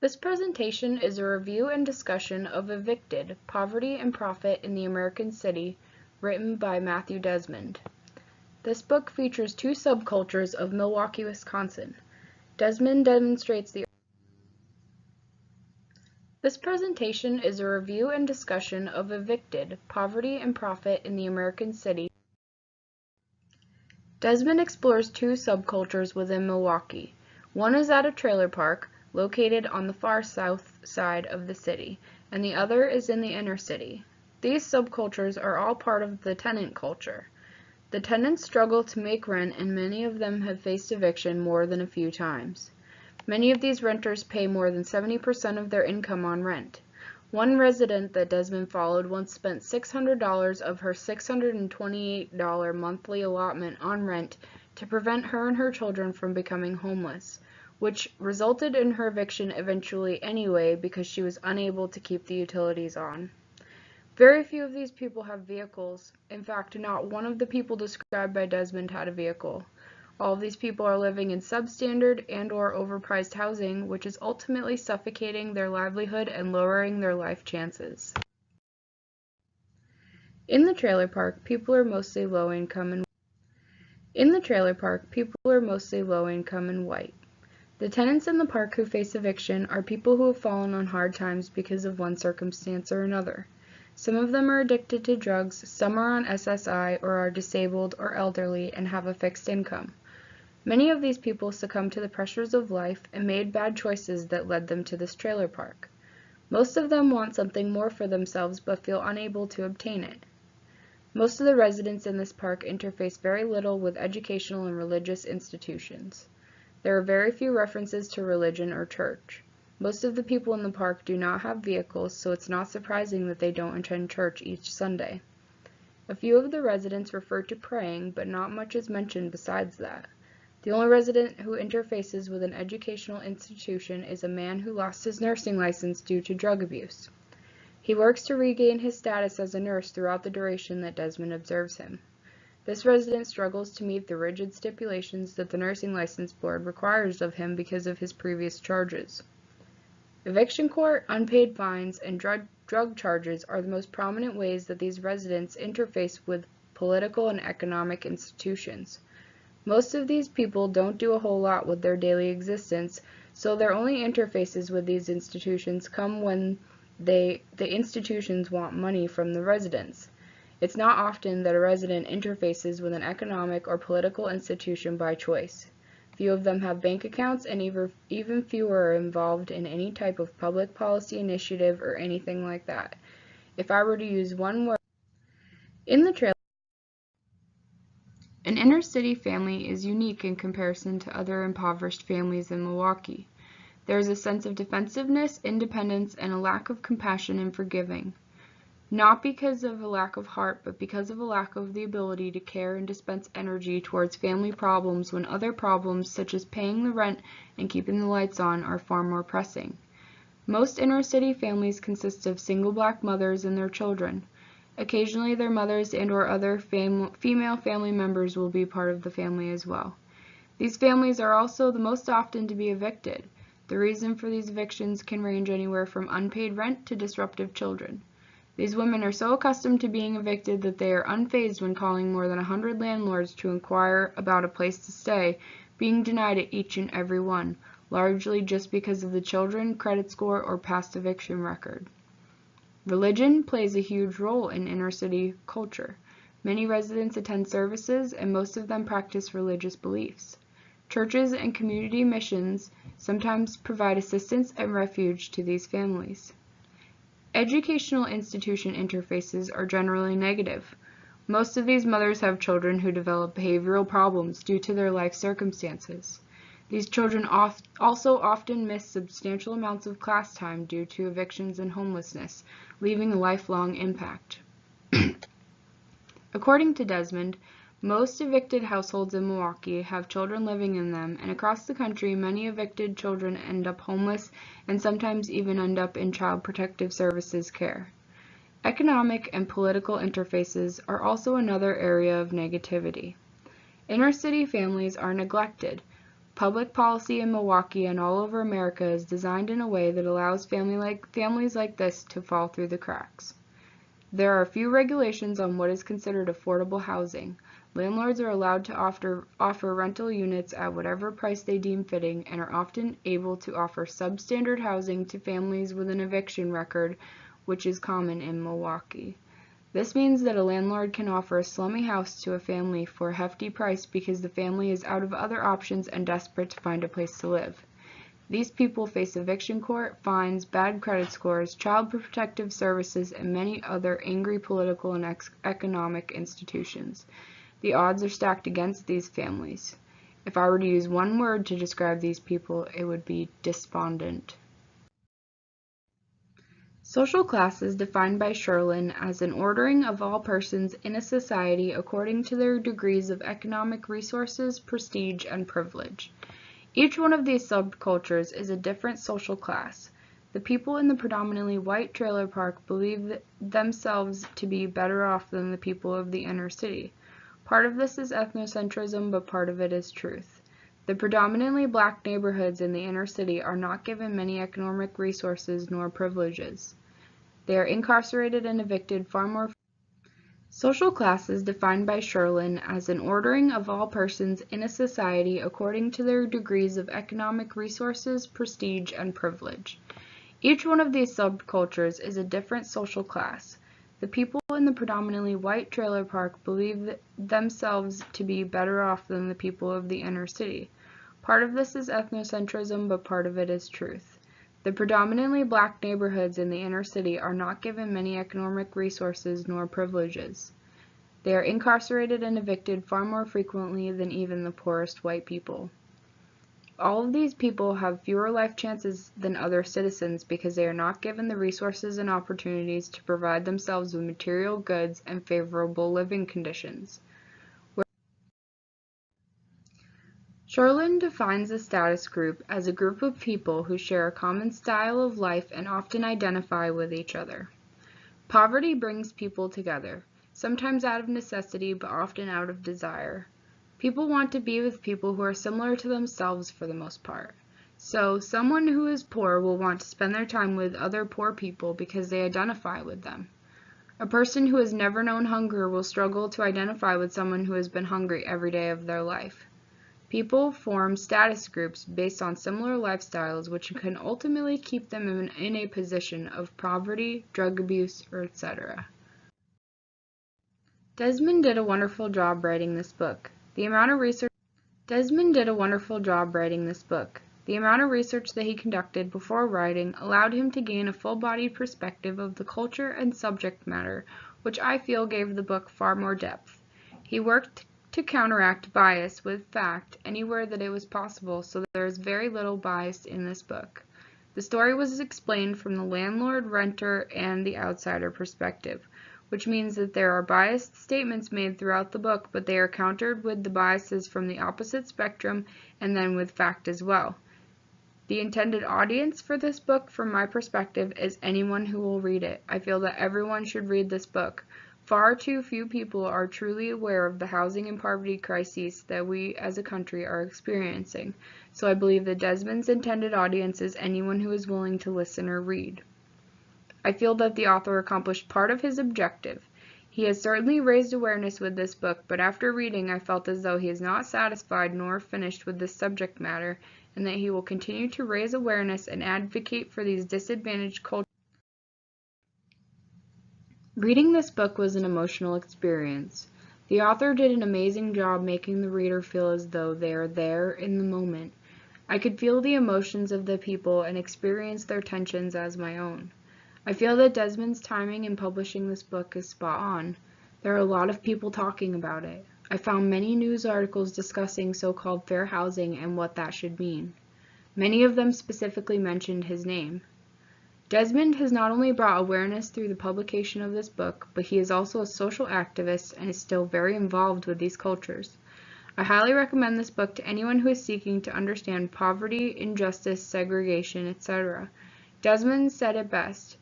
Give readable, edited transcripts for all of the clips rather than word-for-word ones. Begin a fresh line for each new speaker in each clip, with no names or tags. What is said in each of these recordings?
This presentation is a review and discussion of Evicted, Poverty and Profit in the American City, written by Matthew Desmond. This book features two subcultures of Milwaukee, Wisconsin. Desmond demonstrates the This presentation is a review and discussion of Evicted, Poverty and Profit in the American City. Desmond explores two subcultures within Milwaukee. One is at a trailer park, located on the far south side of the city, and the other is in the inner city. These subcultures are all part of the tenant culture. The tenants struggle to make rent, and many of them have faced eviction more than a few times. Many of these renters pay more than 70% of their income on rent. One resident that Desmond followed once spent $600 of her $628 monthly allotment on rent to prevent her and her children from becoming homeless, which resulted in her eviction eventually anyway because she was unable to keep the utilities on. Very few of these people have vehicles. In fact, not one of the people described by Desmond had a vehicle. All of these people are living in substandard and/or overpriced housing, which is ultimately suffocating their livelihood and lowering their life chances. In the trailer park, people are mostly low income and white. The tenants in the park who face eviction are people who have fallen on hard times because of one circumstance or another. Some of them are addicted to drugs, some are on SSI or are disabled or elderly and have a fixed income. Many of these people succumbed to the pressures of life and made bad choices that led them to this trailer park. Most of them want something more for themselves but feel unable to obtain it. Most of the residents in this park interface very little with educational and religious institutions. There are very few references to religion or church. Most of the people in the park do not have vehicles, so it's not surprising that they don't attend church each Sunday. A few of the residents refer to praying, but not much is mentioned besides that. The only resident who interfaces with an educational institution is a man who lost his nursing license due to drug abuse. He works to regain his status as a nurse throughout the duration that Desmond observes him. This resident struggles to meet the rigid stipulations that the nursing license board requires of him because of his previous charges. Eviction court, unpaid fines, and drug charges are the most prominent ways that these residents interface with political and economic institutions. Most of these people don't do a whole lot with their daily existence, so their only interfaces with these institutions come when the institutions want money from the residents. It's not often that a resident interfaces with an economic or political institution by choice. Few of them have bank accounts, and even fewer are involved in any type of public policy initiative or anything like that. If I were to use one word, an inner-city family is unique in comparison to other impoverished families in Milwaukee. There is a sense of defensiveness, independence, and a lack of compassion and forgiving. Not because of a lack of heart, but because of a lack of the ability to care and dispense energy towards family problems when other problems, such as paying the rent and keeping the lights on, are far more pressing. Most inner-city families consist of single black mothers and their children. Occasionally their mothers and/or other female family members will be part of the family as well. These families are also the most often to be evicted. The reason for these evictions can range anywhere from unpaid rent to disruptive children. These women are so accustomed to being evicted that they are unfazed when calling more than 100 landlords to inquire about a place to stay, being denied at each and every one, largely just because of the children, credit score, or past eviction record. Religion plays a huge role in inner-city culture. Many residents attend services, and most of them practice religious beliefs. Churches and community missions sometimes provide assistance and refuge to these families. Educational institution interfaces are generally negative. Most of these mothers have children who develop behavioral problems due to their life circumstances. These children also often miss substantial amounts of class time due to evictions and homelessness, leaving a lifelong impact. According to Desmond, most evicted households in Milwaukee have children living in them, and across the country many evicted children end up homeless and sometimes even end up in Child Protective Services care. Economic and political interfaces are also another area of negativity. Inner-city families are neglected. Public policy in Milwaukee and all over America is designed in a way that allows families like this to fall through the cracks. There are few regulations on what is considered affordable housing. Landlords are allowed to offer rental units at whatever price they deem fitting and are often able to offer substandard housing to families with an eviction record, which is common in Milwaukee. This means that a landlord can offer a slummy house to a family for a hefty price because the family is out of other options and desperate to find a place to live. These people face eviction court, fines, bad credit scores, child protective services, and many other angry political and economic institutions. The odds are stacked against these families. If I were to use one word to describe these people, it would be despondent. Social class is defined by Sherlin as an ordering of all persons in a society according to their degrees of economic resources, prestige, and privilege. Each one of these subcultures is a different social class. The people in the predominantly white trailer park believe themselves to be better off than the people of the inner city. Part of this is ethnocentrism, but part of it is truth. The predominantly black neighborhoods in the inner city are not given many economic resources nor privileges. They are incarcerated and evicted far more. Social class is defined by Sherlin as an ordering of all persons in a society according to their degrees of economic resources, prestige, and privilege. Each one of these subcultures is a different social class. The people in the predominantly white trailer park believe themselves to be better off than the people of the inner city. Part of this is ethnocentrism, but part of it is truth. The predominantly black neighborhoods in the inner city are not given many economic resources nor privileges. They are incarcerated and evicted far more frequently than even the poorest white people. All of these people have fewer life chances than other citizens because they are not given the resources and opportunities to provide themselves with material goods and favorable living conditions. Sherlin defines a status group as a group of people who share a common style of life and often identify with each other. Poverty brings people together, sometimes out of necessity but often out of desire. People want to be with people who are similar to themselves for the most part. So, someone who is poor will want to spend their time with other poor people because they identify with them. A person who has never known hunger will struggle to identify with someone who has been hungry every day of their life. People form status groups based on similar lifestyles, which can ultimately keep them in a position of poverty, drug abuse, or etc. Desmond did a wonderful job writing this book. The amount of research that he conducted before writing allowed him to gain a full-bodied perspective of the culture and subject matter, which I feel gave the book far more depth. He worked to counteract bias with fact anywhere that it was possible, so there is very little bias in this book. The story was explained from the landlord, renter, and the outsider perspective, which means that there are biased statements made throughout the book, but they are countered with the biases from the opposite spectrum and then with fact as well. The intended audience for this book, from my perspective, is anyone who will read it. I feel that everyone should read this book. Far too few people are truly aware of the housing and poverty crises that we as a country are experiencing, so I believe that Desmond's intended audience is anyone who is willing to listen or read. I feel that the author accomplished part of his objective. He has certainly raised awareness with this book, but after reading I felt as though he is not satisfied nor finished with this subject matter, and that he will continue to raise awareness and advocate for these disadvantaged cultures. Reading this book was an emotional experience. The author did an amazing job making the reader feel as though they are there in the moment. I could feel the emotions of the people and experience their tensions as my own. I feel that Desmond's timing in publishing this book is spot on. There are a lot of people talking about it. I found many news articles discussing so-called fair housing and what that should mean. Many of them specifically mentioned his name. Desmond has not only brought awareness through the publication of this book, but he is also a social activist and is still very involved with these cultures. I highly recommend this book to anyone who is seeking to understand poverty, injustice, segregation, etc. Desmond said it best.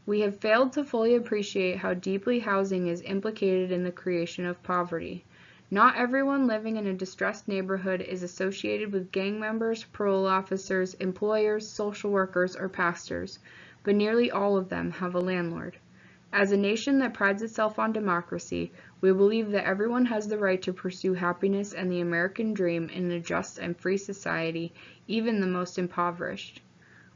We have failed to fully appreciate how deeply housing is implicated in the creation of poverty. Not everyone living in a distressed neighborhood is associated with gang members, parole officers, employers, social workers, or pastors, but nearly all of them have a landlord. As a nation that prides itself on democracy, we believe that everyone has the right to pursue happiness and the American dream in a just and free society, even the most impoverished.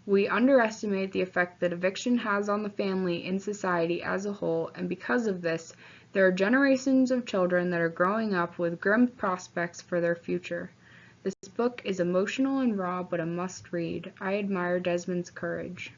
We underestimate the effect that eviction has on the family in society as a whole, and because of this, there are generations of children that are growing up with grim prospects for their future. This book is emotional and raw, but a must-read. I admire Desmond's courage.